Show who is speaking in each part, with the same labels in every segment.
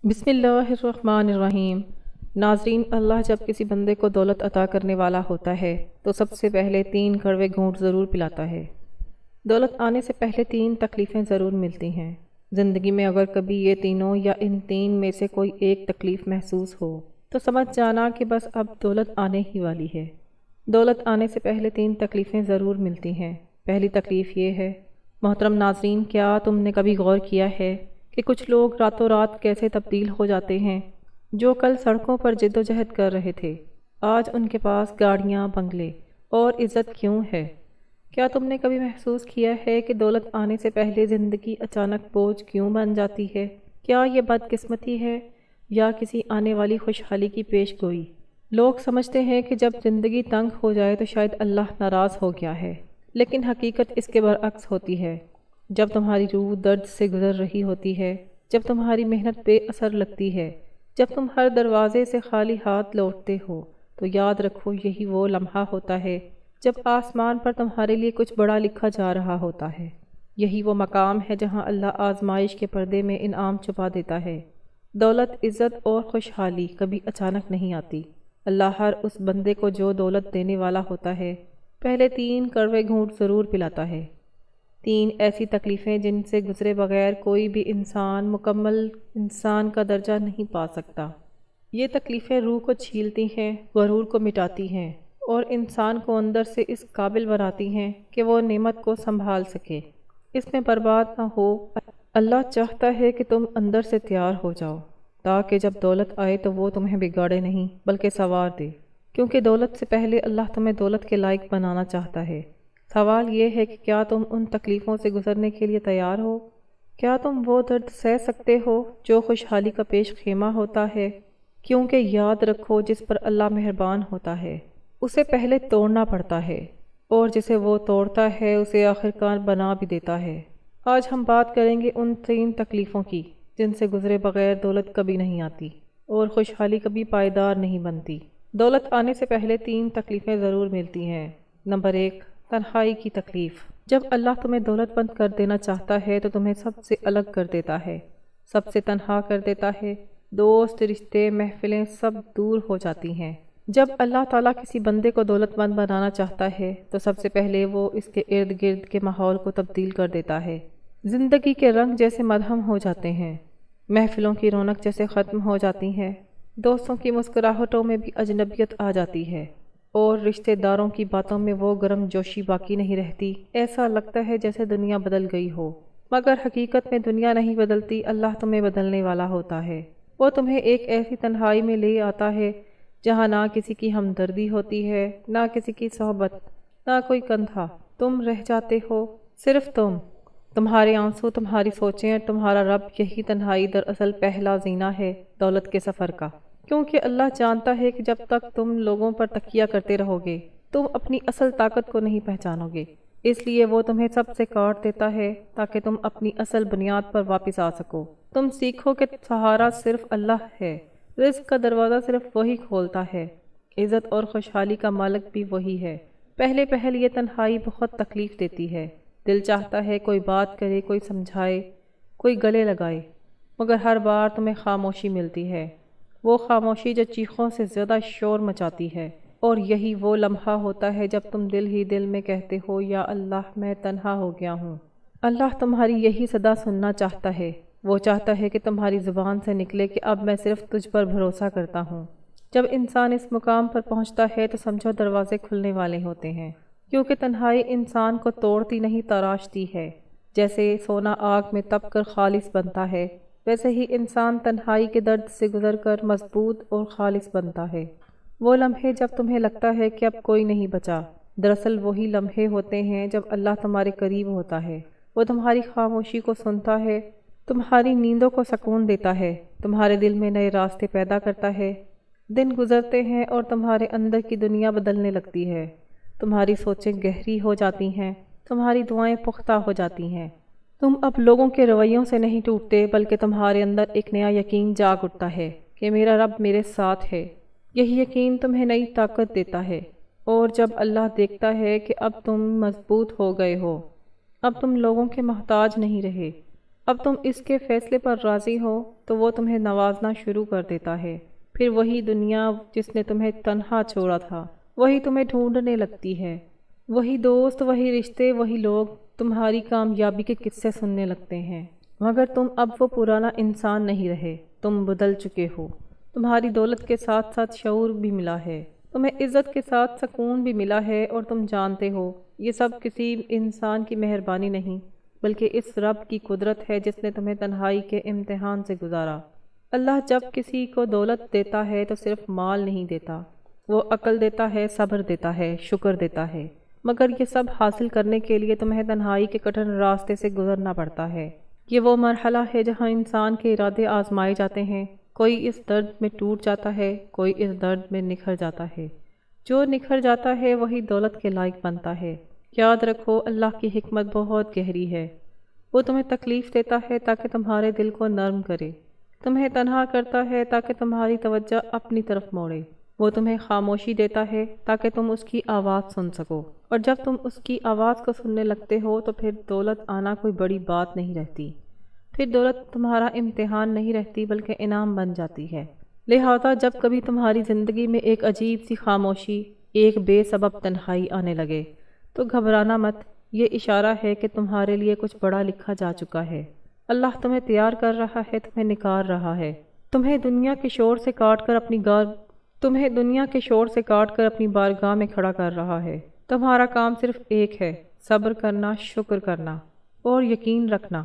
Speaker 1: بسم اللہ الرحمن الرحیم۔ ناظرین، اللہ جب کسی بندے کو دولت عطا کرنے والا ہوتا ہے تو سب سے پہلے 3 کڑوے گھونٹ ضرور پلاتا ہے۔ دولت آنے سے پہلے 3 تکلیفیں ضرور ملتی ہیں۔ زندگی میں اگر کبھی یہ تینوں یا ان 3 میں سے کوئی ایک تکلیف محسوس ہو تو سمجھ جانا کہ بس اب دولت آنے ہی والی ہے۔ دولت آنے سے پہلے 3 تکلیفیں ضرور ملتی ہیں۔ پہلی تکلیف یہ ہے، محترم ناظرین، کیا تم نے کبھی غور کیا ہے کہ کچھ لوگ راتوں رات کیسے تبدیل ہو جاتے ہیں؟ جو کل سڑکوں پر جد و جہد کر رہے تھے، آج ان کے پاس گاڑیاں، بنگلے اور عزت کیوں ہے؟ کیا تم نے کبھی محسوس کیا ہے کہ دولت آنے سے پہلے زندگی اچانک بوجھ کیوں بن جاتی ہے؟ کیا یہ بدقسمتی ہے یا کسی آنے والی خوشحالی کی پیش گوئی؟ لوگ سمجھتے ہیں کہ جب زندگی تنگ ہو جائے تو شاید اللہ ناراض ہو گیا ہے، لیکن حقیقت اس کے برعکس ہوتی ہے۔ جب تمہاری روح درد سے گزر رہی ہوتی ہے، جب تمہاری محنت بے اثر لگتی ہے، جب تم ہر دروازے سے خالی ہاتھ لوٹتے ہو، تو یاد رکھو یہی وہ لمحہ ہوتا ہے جب آسمان پر تمہارے لیے کچھ بڑا لکھا جا رہا ہوتا ہے۔ یہی وہ مقام ہے جہاں اللہ آزمائش کے پردے میں انعام چھپا دیتا ہے۔ دولت، عزت اور خوشحالی کبھی اچانک نہیں آتی۔ اللہ ہر اس بندے کو جو دولت دینے والا ہوتا ہے، پہلے 3 کڑوے گھونٹ ضرور پلاتا ہے۔ 3 ایسی تکلیفیں جن سے گزرے بغیر کوئی بھی انسان مکمل انسان کا درجہ نہیں پا سکتا۔ یہ تکلیفیں روح کو چھیلتی ہیں، غرور کو مٹاتی ہیں اور انسان کو اندر سے اس قابل بناتی ہیں کہ وہ نعمت کو سنبھال سکے، اس میں برباد نہ ہو۔ اللہ چاہتا ہے کہ تم اندر سے تیار ہو جاؤ تاکہ جب دولت آئے تو وہ تمہیں بگاڑے نہیں بلکہ سنوار دے، کیونکہ دولت سے پہلے اللہ تمہیں دولت کے لائق بنانا چاہتا ہے۔ سوال یہ ہے کہ کیا تم ان تکلیفوں سے گزرنے کے لیے تیار ہو؟ کیا تم وہ درد سہ سکتے ہو جو خوشحالی کا پیش خیمہ ہوتا ہے؟ کیونکہ یاد رکھو، جس پر اللہ مہربان ہوتا ہے اسے پہلے توڑنا پڑتا ہے، اور جسے وہ توڑتا ہے اسے آخرکار بنا بھی دیتا ہے۔ آج ہم بات کریں گے ان 3 تکلیفوں کی جن سے گزرے بغیر دولت کبھی نہیں آتی اور خوشحالی کبھی پائیدار نہیں بنتی۔ دولت آنے سے پہلے 3 تکلیفیں ضرور ملتی ہیں۔ نمبر 1، تنہائی کی تکلیف۔ جب اللہ تمہیں دولت مند کر دینا چاہتا ہے تو تمہیں سب سے الگ کر دیتا ہے، سب سے تنہا کر دیتا ہے۔ دوست، رشتے، محفلیں سب دور ہو جاتی ہیں۔ جب اللہ تعالیٰ کسی بندے کو دولت مند بنانا چاہتا ہے تو سب سے پہلے وہ اس کے ارد گرد کے ماحول کو تبدیل کر دیتا ہے۔ زندگی کے رنگ جیسے مدھم ہو جاتے ہیں، محفلوں کی رونق جیسے ختم ہو جاتی ہے، دوستوں کی مسکراہٹوں میں بھی اجنبیت آ جاتی ہے، اور رشتہ داروں کی باتوں میں وہ گرم جوشی باقی نہیں رہتی۔ ایسا لگتا ہے جیسے دنیا بدل گئی ہو، مگر حقیقت میں دنیا نہیں بدلتی، اللہ تمہیں بدلنے والا ہوتا ہے۔ وہ تمہیں ایک ایسی تنہائی میں لے آتا ہے جہاں نہ کسی کی ہمدردی ہوتی ہے، نہ کسی کی صحبت، نہ کوئی کندھا۔ تم رہ جاتے ہو، صرف تمہارے آنسو، تمہاری سوچیں اور تمہارا رب۔ یہی تنہائی دراصل پہلا زینہ ہے دولت کے سفر کا، کیونکہ اللہ جانتا ہے کہ جب تک تم لوگوں پر تکیہ کرتے رہو گے تم اپنی اصل طاقت کو نہیں پہچانو گے، اس لیے وہ تمہیں سب سے کاٹ دیتا ہے تاکہ تم اپنی اصل بنیاد پر واپس آ سکو۔ تم سیکھو کہ سہارا صرف اللہ ہے، رزق کا دروازہ صرف وہی کھولتا ہے، عزت اور خوشحالی کا مالک بھی وہی ہے۔ پہلے یہ تنہائی بہت تکلیف دیتی ہے۔ دل چاہتا ہے کوئی بات کرے، کوئی سمجھائے، کوئی گلے لگائے، مگر ہر بار تمہیں خاموشی ملتی ہے، وہ خاموشی جو چیخوں سے زیادہ شور مچاتی ہے۔ اور یہی وہ لمحہ ہوتا ہے جب تم دل ہی دل میں کہتے ہو، یا اللہ، میں تنہا ہو گیا ہوں۔ اللہ تمہاری یہی صدا سننا چاہتا ہے۔ وہ چاہتا ہے کہ تمہاری زبان سے نکلے کہ اب میں صرف تجھ پر بھروسہ کرتا ہوں۔ جب انسان اس مقام پر پہنچتا ہے تو سمجھو دروازے کھلنے والے ہوتے ہیں، کیونکہ تنہائی انسان کو توڑتی نہیں، تراشتی ہے۔ جیسے سونا آگ میں تپ کر خالص بنتا ہے، ویسے ہی انسان تنہائی کے درد سے گزر کر مضبوط اور خالص بنتا ہے۔ وہ لمحے جب تمہیں لگتا ہے کہ اب کوئی نہیں بچا، دراصل وہی لمحے ہوتے ہیں جب اللہ تمہارے قریب ہوتا ہے۔ وہ تمہاری خاموشی کو سنتا ہے، تمہاری نیندوں کو سکون دیتا ہے، تمہارے دل میں نئے راستے پیدا کرتا ہے۔ دن گزرتے ہیں اور تمہارے اندر کی دنیا بدلنے لگتی ہے، تمہاری سوچیں گہری ہو جاتی ہیں، تمہاری دعائیں پختہ ہو جاتی ہیں۔ تم اب لوگوں کے رویوں سے نہیں ٹوٹتے، بلکہ تمہارے اندر ایک نیا یقین جاگ اٹھتا ہے کہ میرا رب میرے ساتھ ہے۔ یہی یقین تمہیں نئی طاقت دیتا ہے، اور جب اللہ دیکھتا ہے کہ اب تم مضبوط ہو گئے ہو، اب تم لوگوں کے محتاج نہیں رہے، اب تم اس کے فیصلے پر راضی ہو تو وہ تمہیں نوازنا شروع کر دیتا ہے۔ پھر وہی دنیا جس نے تمہیں تنہا چھوڑا تھا وہی تمہیں ڈھونڈنے لگتی ہے۔ وہی دوست، وہی رشتے، وہی لوگ تمہاری کامیابی کے قصے سننے لگتے ہیں، مگر تم اب وہ پرانا انسان نہیں رہے، تم بدل چکے ہو۔ تمہاری دولت کے ساتھ ساتھ شعور بھی ملا ہے، تمہیں عزت کے ساتھ سکون بھی ملا ہے، اور تم جانتے ہو یہ سب کسی انسان کی مہربانی نہیں بلکہ اس رب کی قدرت ہے جس نے تمہیں تنہائی کے امتحان سے گزارا۔ اللہ جب کسی کو دولت دیتا ہے تو صرف مال نہیں دیتا، وہ عقل دیتا ہے، صبر دیتا ہے، شکر دیتا ہے، مگر یہ سب حاصل کرنے کے لیے تمہیں تنہائی کے کٹھن راستے سے گزرنا پڑتا ہے۔ یہ وہ مرحلہ ہے جہاں انسان کے ارادے آزمائے جاتے ہیں، کوئی اس درد میں ٹوٹ جاتا ہے، کوئی اس درد میں نکھر جاتا ہے۔ جو نکھر جاتا ہے وہی دولت کے لائق بنتا ہے۔ یاد رکھو اللہ کی حکمت بہت گہری ہے، وہ تمہیں تکلیف دیتا ہے تاکہ تمہارے دل کو نرم کرے، تمہیں تنہا کرتا ہے تاکہ تمہاری توجہ اپنی طرف موڑے، وہ تمہیں خاموشی دیتا ہے تاکہ تم اس کی آواز سن سکو، اور جب تم اس کی آواز کو سننے لگتے ہو تو پھر دولت آنا کوئی بڑی بات نہیں رہتی، پھر دولت تمہارا امتحان نہیں رہتی بلکہ انعام بن جاتی ہے۔ لہذا جب کبھی تمہاری زندگی میں ایک عجیب سی خاموشی، ایک بے سبب تنہائی آنے لگے تو گھبرانا مت، یہ اشارہ ہے کہ تمہارے لیے کچھ بڑا لکھا جا چکا ہے۔ اللہ تمہیں تیار کر رہا ہے، تمہیں نکار رہا ہے، تمہیں دنیا کے شور سے کاٹ کر اپنی بارگاہ میں کھڑا کر رہا ہے۔ تمہارا کام صرف ایک ہے، صبر کرنا، شکر کرنا اور یقین رکھنا،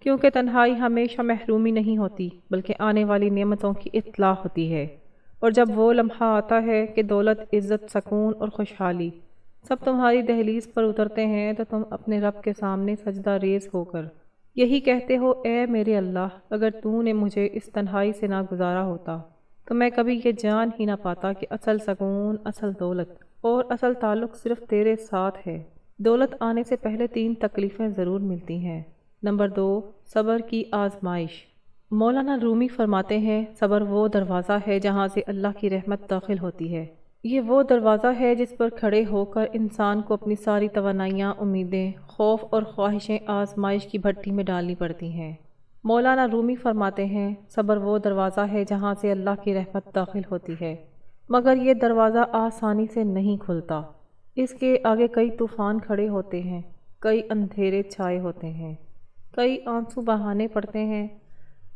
Speaker 1: کیونکہ تنہائی ہمیشہ محرومی نہیں ہوتی بلکہ آنے والی نعمتوں کی اطلاع ہوتی ہے۔ اور جب وہ لمحہ آتا ہے کہ دولت، عزت، سکون اور خوشحالی سب تمہاری دہلیز پر اترتے ہیں تو تم اپنے رب کے سامنے سجدہ ریز ہو کر یہی کہتے ہو، اے میرے اللہ، اگر تو نے مجھے اس تنہائی سے نہ گزارا ہوتا تو میں کبھی یہ جان ہی نہ پاتا کہ اصل سکون، اصل دولت اور اصل تعلق صرف تیرے ساتھ ہے۔ دولت آنے سے پہلے 3 تکلیفیں ضرور ملتی ہیں۔ نمبر 2، صبر کی آزمائش۔ مولانا رومی فرماتے ہیں، صبر وہ دروازہ ہے جہاں سے اللہ کی رحمت داخل ہوتی ہے۔ یہ وہ دروازہ ہے جس پر کھڑے ہو کر انسان کو اپنی ساری توانائیاں، امیدیں، خوف اور خواہشیں آزمائش کی بھٹی میں ڈالنی پڑتی ہیں۔ مولانا رومی فرماتے ہیں، صبر وہ دروازہ ہے جہاں سے اللہ کی رحمت داخل ہوتی ہے، مگر یہ دروازہ آسانی سے نہیں کھلتا، اس کے آگے کئی طوفان کھڑے ہوتے ہیں، کئی اندھیرے چھائے ہوتے ہیں، کئی آنسو بہانے پڑتے ہیں۔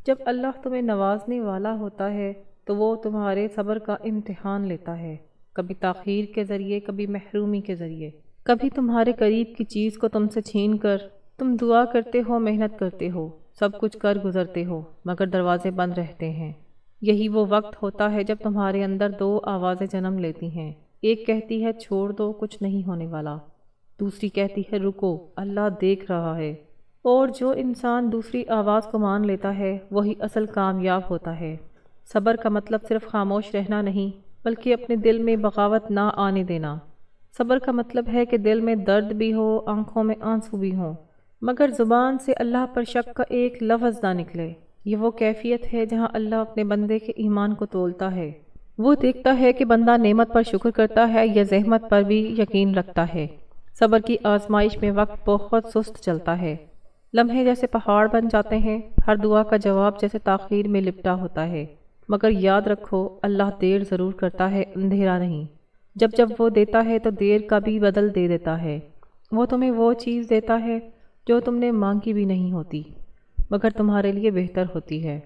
Speaker 1: جب اللہ تمہیں نوازنے والا ہوتا ہے تو وہ تمہارے صبر کا امتحان لیتا ہے، کبھی تاخیر کے ذریعے، کبھی محرومی کے ذریعے، کبھی تمہارے قریب کی چیز کو تم سے چھین کر۔ تم دعا کرتے ہو، محنت کرتے ہو، سب کچھ کر گزرتے ہو، مگر دروازے بند رہتے ہیں۔ یہی وہ وقت ہوتا ہے جب تمہارے اندر 2 آوازیں جنم لیتی ہیں، ایک کہتی ہے چھوڑ دو، کچھ نہیں ہونے والا، دوسری کہتی ہے رکو، اللہ دیکھ رہا ہے۔ اور جو انسان دوسری آواز کو مان لیتا ہے وہی اصل کامیاب ہوتا ہے۔ صبر کا مطلب صرف خاموش رہنا نہیں بلکہ اپنے دل میں بغاوت نہ آنے دینا۔ صبر کا مطلب ہے کہ دل میں درد بھی ہو، آنکھوں میں آنسو بھی ہوں، مگر زبان سے اللہ پر شک کا ایک لفظ نہ نکلے۔ یہ وہ کیفیت ہے جہاں اللہ اپنے بندے کے ایمان کو تولتا ہے، وہ دیکھتا ہے کہ بندہ نعمت پر شکر کرتا ہے یا زحمت پر بھی یقین رکھتا ہے۔ صبر کی آزمائش میں وقت بہت سست چلتا ہے، لمحے جیسے پہاڑ بن جاتے ہیں، ہر دعا کا جواب جیسے تاخیر میں لپٹا ہوتا ہے، مگر یاد رکھو اللہ دیر ضرور کرتا ہے، اندھیرا نہیں۔ جب وہ دیتا ہے تو دیر کا بھی بدل دے دیتا ہے، وہ تمہیں وہ چیز دیتا ہے جو تم نے مانگی بھی نہیں ہوتی مگر تمہارے لیے بہتر ہوتی ہے۔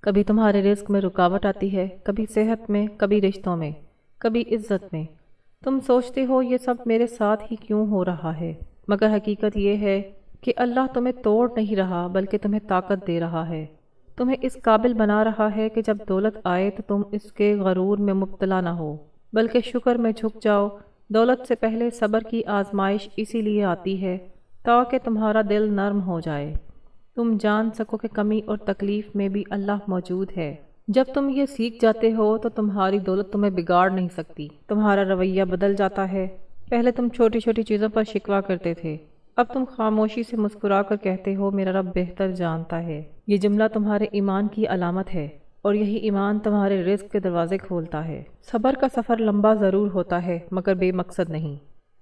Speaker 1: کبھی تمہارے رزق میں رکاوٹ آتی ہے، کبھی صحت میں، کبھی رشتوں میں، کبھی عزت میں۔ تم سوچتے ہو یہ سب میرے ساتھ ہی کیوں ہو رہا ہے، مگر حقیقت یہ ہے کہ اللہ تمہیں توڑ نہیں رہا بلکہ تمہیں طاقت دے رہا ہے، تمہیں اس قابل بنا رہا ہے کہ جب دولت آئے تو تم اس کے غرور میں مبتلا نہ ہو بلکہ شکر میں جھک جاؤ۔ دولت سے پہلے صبر کی آزمائش اسی لیے آتی ہے تاکہ تمہارا دل نرم ہو جائے، تم جان سکو کہ کمی اور تکلیف میں بھی اللہ موجود ہے۔ جب تم یہ سیکھ جاتے ہو تو تمہاری دولت تمہیں بگاڑ نہیں سکتی، تمہارا رویہ بدل جاتا ہے۔ پہلے تم چھوٹی چھوٹی چیزوں پر شکوہ کرتے تھے، اب تم خاموشی سے مسکرا کر کہتے ہو میرا رب بہتر جانتا ہے۔ یہ جملہ تمہارے ایمان کی علامت ہے اور یہی ایمان تمہارے رزق کے دروازے کھولتا ہے۔ صبر کا سفر لمبا ضرور ہوتا ہے مگر بے مقصد نہیں۔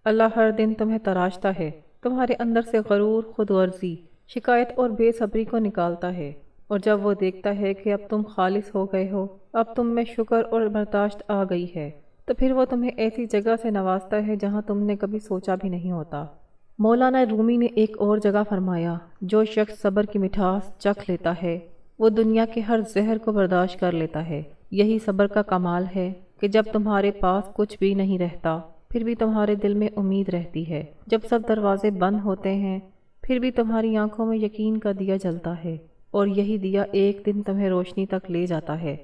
Speaker 1: اللہ ہر دن تمہیں تراشتا ہے، تمہارے اندر سے غرور، خود غرضی، شکایت اور بے صبری کو نکالتا ہے، اور جب وہ دیکھتا ہے کہ اب تم خالص ہو گئے ہو، اب تم میں شکر اور برداشت آ گئی ہے، تو پھر وہ تمہیں ایسی جگہ سے نوازتا ہے جہاں تم نے کبھی سوچا بھی نہیں ہوتا۔ مولانا رومی نے ایک اور جگہ فرمایا، جو شخص صبر کی مٹھاس چکھ لیتا ہے وہ دنیا کے ہر زہر کو برداشت کر لیتا ہے۔ یہی صبر کا کمال ہے کہ جب تمہارے پاس کچھ بھی نہیں رہتا پھر بھی تمہارے دل میں امید رہتی ہے، جب سب دروازے بند ہوتے ہیں پھر بھی تمہاری آنکھوں میں یقین کا دیا جلتا ہے، اور یہی دیا ایک دن تمہیں روشنی تک لے جاتا ہے۔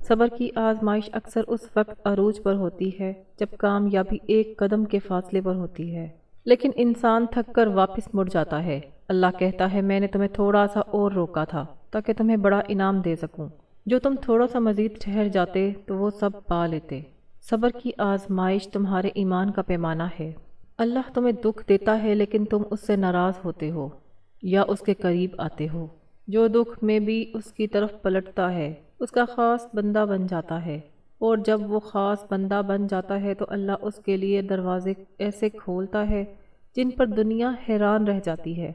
Speaker 1: صبر کی آزمائش اکثر اس وقت عروج پر ہوتی ہے جب کامیابی ایک قدم کے فاصلے پر ہوتی ہے، لیکن انسان تھک کر واپس مڑ جاتا ہے۔ اللہ کہتا ہے، میں نے تمہیں تھوڑا سا اور روکا تھا تاکہ تمہیں بڑا انعام دے سکوں۔ جو تم تھوڑا سا مزید ٹھہر جاتے تو وہ سب پا لیتے۔ صبر کی آزمائش تمہارے ایمان کا پیمانہ ہے۔ اللہ تمہیں دکھ دیتا ہے لیکن تم اس سے ناراض ہوتے ہو یا اس کے قریب آتے ہو۔ جو دکھ میں بھی اس کی طرف پلٹتا ہے اس کا خاص بندہ بن جاتا ہے، اور جب وہ خاص بندہ بن جاتا ہے تو اللہ اس کے لیے دروازے ایسے کھولتا ہے جن پر دنیا حیران رہ جاتی ہے۔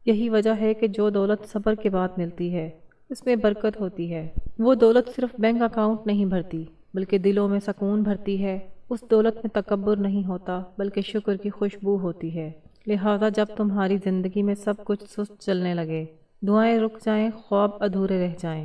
Speaker 1: یہی وجہ ہے کہ جو دولت صبر کے بعد ملتی ہے اس میں برکت ہوتی ہے۔ وہ دولت صرف بینک اکاؤنٹ نہیں بھرتی بلکہ دلوں میں سکون بھرتی ہے۔ اس دولت میں تکبر نہیں ہوتا بلکہ شکر کی خوشبو ہوتی ہے۔ لہٰذا جب تمہاری زندگی میں سب کچھ سست چلنے لگے، دعائیں رک جائیں، خواب ادھورے رہ جائیں،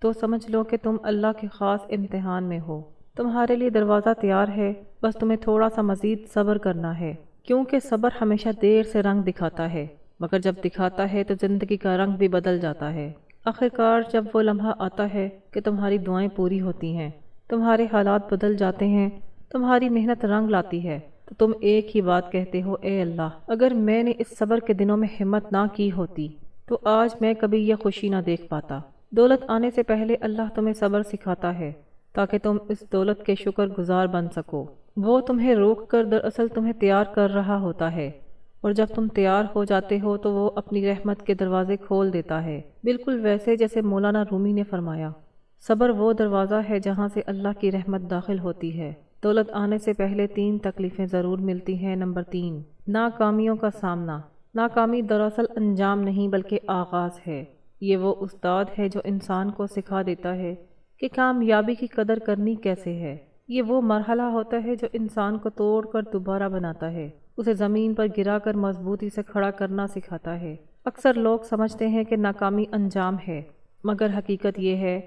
Speaker 1: تو سمجھ لو کہ تم اللہ کے خاص امتحان میں ہو۔ تمہارے لیے دروازہ تیار ہے، بس تمہیں تھوڑا سا مزید صبر کرنا ہے، کیونکہ صبر ہمیشہ دیر سے رنگ دکھاتا ہے، مگر جب دکھاتا ہے تو زندگی کا رنگ بھی بدل جاتا ہے۔ آخرکار جب وہ لمحہ آتا ہے کہ تمہاری دعائیں پوری ہوتی ہیں، تمہارے حالات بدل جاتے ہیں، تمہاری محنت رنگ لاتی ہے، تو تم ایک ہی بات کہتے ہو، اے اللہ، اگر میں نے اس صبر کے دنوں میں ہمت نہ کی ہوتی تو آج میں کبھی یہ خوشی نہ دیکھ پاتا۔ دولت آنے سے پہلے اللہ تمہیں صبر سکھاتا ہے تاکہ تم اس دولت کے شکر گزار بن سکو۔ وہ تمہیں روک کر دراصل تمہیں تیار کر رہا ہوتا ہے، اور جب تم تیار ہو جاتے ہو تو وہ اپنی رحمت کے دروازے کھول دیتا ہے، بالکل ویسے جیسے مولانا رومی نے فرمایا، صبر وہ دروازہ ہے جہاں سے اللہ کی رحمت داخل ہوتی ہے۔ دولت آنے سے پہلے 3 تکلیفیں ضرور ملتی ہیں۔ نمبر 3، ناکامیوں کا سامنا۔ ناکامی دراصل انجام نہیں بلکہ آغاز ہے۔ یہ وہ استاد ہے جو انسان کو سکھا دیتا ہے کہ کامیابی کی قدر کرنی کیسے ہے۔ یہ وہ مرحلہ ہوتا ہے جو انسان کو توڑ کر دوبارہ بناتا ہے، اسے زمین پر گرا کر مضبوطی سے کھڑا کرنا سکھاتا ہے۔ اکثر لوگ سمجھتے ہیں کہ ناکامی انجام ہے، مگر حقیقت یہ ہے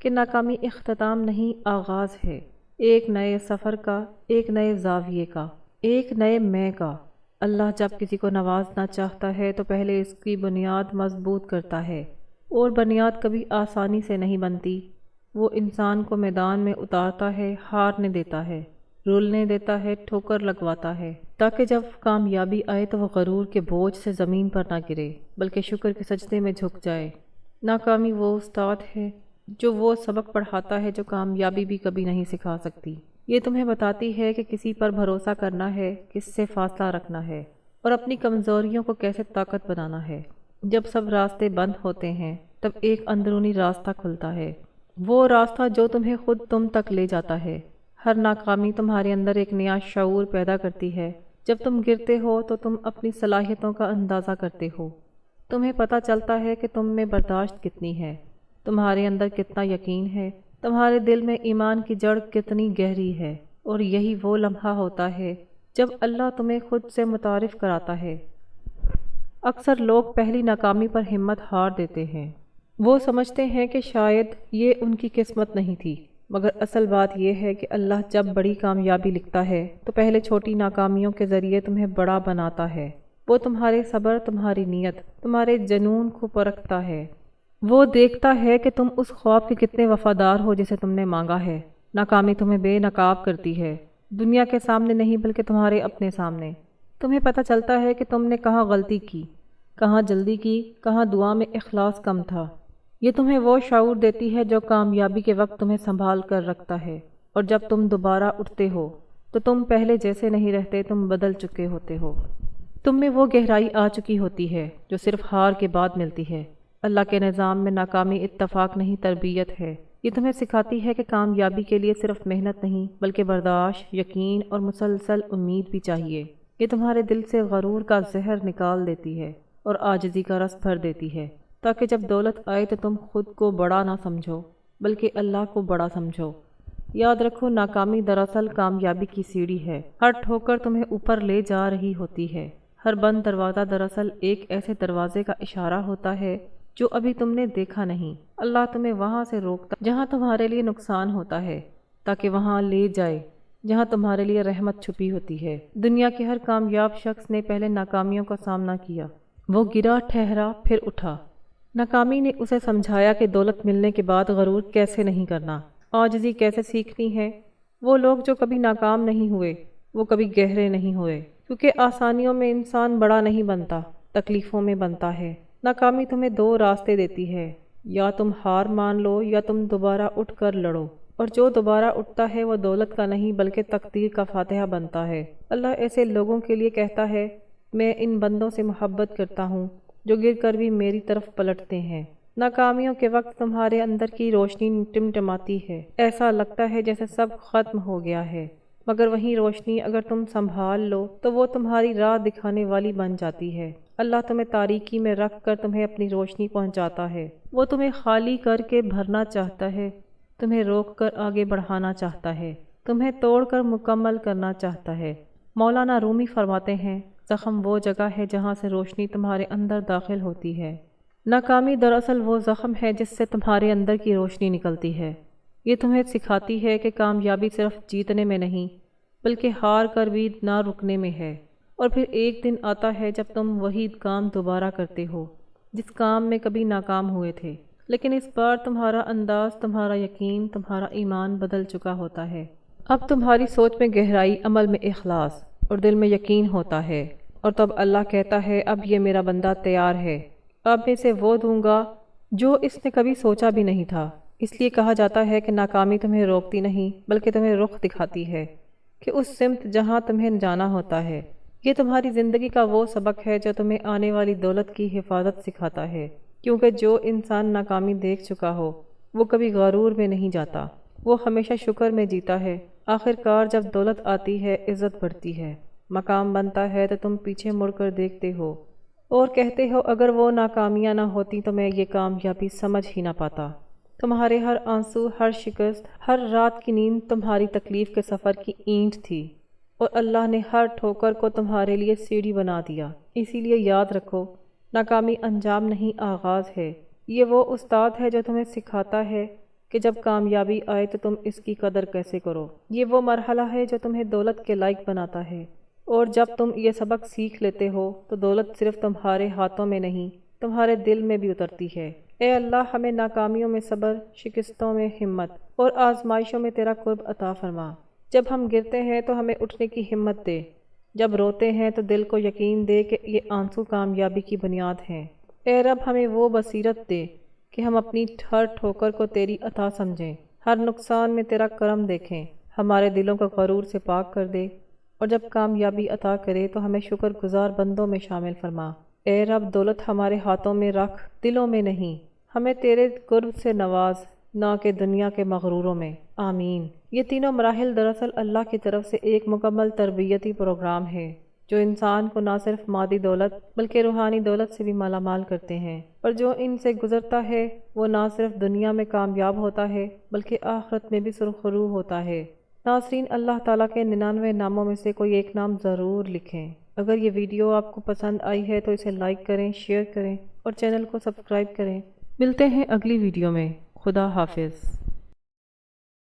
Speaker 1: کہ ناکامی اختتام نہیں، آغاز ہے، ایک نئے سفر کا، ایک نئے زاویے کا، ایک نئے میں کا۔ اللہ جب کسی کو نوازنا چاہتا ہے تو پہلے اس کی بنیاد مضبوط کرتا ہے، اور بنیاد کبھی آسانی سے نہیں بنتی۔ وہ انسان کو میدان میں اتارتا ہے، ہارنے دیتا ہے، رولنے دیتا ہے، ٹھوکر لگواتا ہے، تاکہ جب کامیابی آئے تو وہ غرور کے بوجھ سے زمین پر نہ گرے بلکہ شکر کے سجدے میں جھک جائے۔ ناکامی وہ استاد ہے جو وہ سبق پڑھاتا ہے جو کامیابی بھی کبھی نہیں سکھا سکتی۔ یہ تمہیں بتاتی ہے کہ کسی پر بھروسہ کرنا ہے، کس سے فاصلہ رکھنا ہے، اور اپنی کمزوریوں کو کیسے طاقت بنانا ہے۔ جب سب راستے بند ہوتے ہیں تب ایک اندرونی راستہ کھلتا ہے، وہ راستہ جو تمہیں خود تم تک لے جاتا ہے۔ ہر ناکامی تمہارے اندر ایک نیا شعور پیدا کرتی ہے۔ جب تم گرتے ہو تو تم اپنی صلاحیتوں کا اندازہ کرتے ہو، تمہیں پتہ چلتا ہے کہ تم میں برداشت کتنی ہے، تمہارے اندر کتنا یقین ہے، تمہارے دل میں ایمان کی جڑ کتنی گہری ہے، اور یہی وہ لمحہ ہوتا ہے جب اللہ تمہیں خود سے متعارف کراتا ہے۔ اکثر لوگ پہلی ناکامی پر ہمت ہار دیتے ہیں، وہ سمجھتے ہیں کہ شاید یہ ان کی قسمت نہیں تھی، مگر اصل بات یہ ہے کہ اللہ جب بڑی کامیابی لکھتا ہے تو پہلے چھوٹی ناکامیوں کے ذریعے تمہیں بڑا بناتا ہے۔ وہ تمہارے صبر، تمہاری نیت، تمہارے جنون کو پرکھتا ہے۔ وہ دیکھتا ہے کہ تم اس خواب کے کتنے وفادار ہو جسے تم نے مانگا ہے۔ ناکامی تمہیں بے نقاب کرتی ہے، دنیا کے سامنے نہیں بلکہ تمہارے اپنے سامنے۔ تمہیں پتہ چلتا ہے کہ تم نے کہاں غلطی کی، کہاں جلدی کی، کہاں دعا میں اخلاص کم تھا۔ یہ تمہیں وہ شعور دیتی ہے جو کامیابی کے وقت تمہیں سنبھال کر رکھتا ہے، اور جب تم دوبارہ اٹھتے ہو تو تم پہلے جیسے نہیں رہتے، تم بدل چکے ہوتے ہو۔ تم میں وہ گہرائی آ چکی ہوتی ہے جو صرف ہار کے بعد ملتی ہے۔ اللہ کے نظام میں ناکامی اتفاق نہیں، تربیت ہے۔ یہ تمہیں سکھاتی ہے کہ کامیابی کے لیے صرف محنت نہیں بلکہ برداشت، یقین اور مسلسل امید بھی چاہیے۔ یہ تمہارے دل سے غرور کا زہر نکال دیتی ہے اور عاجزی کا رس بھر دیتی ہے، تاکہ جب دولت آئے تو تم خود کو بڑا نہ سمجھو بلکہ اللہ کو بڑا سمجھو۔ یاد رکھو، ناکامی دراصل کامیابی کی سیڑھی ہے۔ ہر ٹھوکر تمہیں اوپر لے جا رہی ہوتی ہے۔ ہر بند دروازہ دراصل ایک ایسے دروازے کا اشارہ ہوتا ہے جو ابھی تم نے دیکھا نہیں۔ اللہ تمہیں وہاں سے روکتا جہاں تمہارے لیے نقصان ہوتا ہے، تاکہ وہاں لے جائے جہاں تمہارے لیے رحمت چھپی ہوتی ہے۔ دنیا کے ہر کامیاب شخص نے پہلے ناکامیوں کا سامنا کیا۔ وہ گرا، ٹھہرا، پھر اٹھا۔ ناکامی نے اسے سمجھایا کہ دولت ملنے کے بعد غرور کیسے نہیں کرنا، عاجزی کیسے سیکھنی ہے۔ وہ لوگ جو کبھی ناکام نہیں ہوئے وہ کبھی گہرے نہیں ہوئے، کیونکہ آسانیوں میں انسان بڑا نہیں بنتا، تکلیفوں میں بنتا ہے۔ ناکامی تمہیں دو راستے دیتی ہے، یا تم ہار مان لو یا تم دوبارہ اٹھ کر لڑو، اور جو دوبارہ اٹھتا ہے وہ دولت کا نہیں بلکہ تقدیر کا فاتحہ بنتا ہے۔ اللہ ایسے لوگوں کے لیے کہتا ہے، میں ان بندوں سے محبت کرتا ہوں جو گر کر بھی میری طرف پلٹتے ہیں۔ ناکامیوں کے وقت تمہارے اندر کی روشنی ٹمٹماتی ہے، ایسا لگتا ہے جیسے سب ختم ہو گیا ہے، مگر وہی روشنی اگر تم سنبھال لو تو وہ تمہاری راہ دکھانے والی بن جاتی ہے۔ اللہ تمہیں تاریکی میں رکھ کر تمہیں اپنی روشنی پہنچاتا ہے۔ وہ تمہیں خالی کر کے بھرنا چاہتا ہے، تمہیں روک کر آگے بڑھانا چاہتا ہے، تمہیں توڑ کر مکمل کرنا چاہتا ہے۔ مولانا رومی فرماتے ہیں، زخم وہ جگہ ہے جہاں سے روشنی تمہارے اندر داخل ہوتی ہے۔ ناکامی دراصل وہ زخم ہے جس سے تمہارے اندر کی روشنی نکلتی ہے۔ یہ تمہیں سکھاتی ہے کہ کامیابی صرف جیتنے میں نہیں بلکہ ہار کر بھی نہ رکنے میں ہے۔ اور پھر ایک دن آتا ہے جب تم وہی کام دوبارہ کرتے ہو جس کام میں کبھی ناکام ہوئے تھے، لیکن اس بار تمہارا انداز، تمہارا یقین، تمہارا ایمان بدل چکا ہوتا ہے۔ اب تمہاری سوچ میں گہرائی، عمل میں اخلاص اور دل میں یقین ہوتا ہے، اور تب اللہ کہتا ہے، اب یہ میرا بندہ تیار ہے، اب میں اسے وہ دوں گا جو اس نے کبھی سوچا بھی نہیں تھا۔ اس لیے کہا جاتا ہے کہ ناکامی تمہیں روکتی نہیں بلکہ تمہیں رخ دکھاتی ہے کہ اس سمت جہاں تمہیں جانا ہوتا ہے۔ یہ تمہاری زندگی کا وہ سبق ہے جو تمہیں آنے والی دولت کی حفاظت سکھاتا ہے، کیونکہ جو انسان ناکامی دیکھ چکا ہو وہ کبھی غرور میں نہیں جاتا، وہ ہمیشہ شکر میں جیتا ہے۔ آخر کار جب دولت آتی ہے، عزت بڑھتی ہے، مقام بنتا ہے، تو تم پیچھے مڑ کر دیکھتے ہو اور کہتے ہو، اگر وہ ناکامیاں نہ ہوتی تو میں یہ کامیابی سمجھ ہی نہ پاتا۔ تمہارے ہر آنسو، ہر شکست، ہر رات کی نیند تمہاری تکلیف کے سفر کی اینٹ تھی، اور اللہ نے ہر ٹھوکر کو تمہارے لیے سیڑھی بنا دیا۔ اسی لیے یاد رکھو، ناکامی انجام نہیں، آغاز ہے۔ یہ وہ استاد ہے جو تمہیں سکھاتا ہے کہ جب کامیابی آئے تو تم اس کی قدر کیسے کرو۔ یہ وہ مرحلہ ہے جو تمہیں دولت کے لائق بناتا ہے، اور جب تم یہ سبق سیکھ لیتے ہو تو دولت صرف تمہارے ہاتھوں میں نہیں، تمہارے دل میں بھی اترتی ہے۔ اے اللہ، ہمیں ناکامیوں میں صبر، شکستوں میں ہمت اور آزمائشوں میں تیرا قرب عطا فرما۔ جب ہم گرتے ہیں تو ہمیں اٹھنے کی ہمت دے، جب روتے ہیں تو دل کو یقین دے کہ یہ آنسو کامیابی کی بنیاد ہیں۔ اے رب، ہمیں وہ بصیرت دے کہ ہم اپنی ہر ٹھوکر کو تیری عطا سمجھیں، ہر نقصان میں تیرا کرم دیکھیں۔ ہمارے دلوں کو غرور سے پاک کر دے، اور جب کامیابی عطا کرے تو ہمیں شکر گزار بندوں میں شامل فرما۔ اے رب، دولت ہمارے ہاتھوں میں رکھ، دلوں میں نہیں۔ ہمیں تیرے قرب سے نواز، نہ کہ دنیا کے مغروروں میں۔ آمین۔ یہ تینوں مراحل دراصل اللہ کی طرف سے ایک مکمل تربیتی پروگرام ہے جو انسان کو نہ صرف مادی دولت بلکہ روحانی دولت سے بھی مالا مال کرتے ہیں، اور جو ان سے گزرتا ہے وہ نہ صرف دنیا میں کامیاب ہوتا ہے بلکہ آخرت میں بھی سرخرو ہوتا ہے۔ ناظرین، اللہ تعالیٰ کے 99 ناموں میں سے کوئی ایک نام ضرور لکھیں۔ اگر یہ ویڈیو آپ کو پسند آئی ہے تو اسے لائک کریں، شیئر کریں اور چینل کو سبسکرائب کریں۔ ملتے ہیں اگلی ویڈیو میں۔ خدا حافظ۔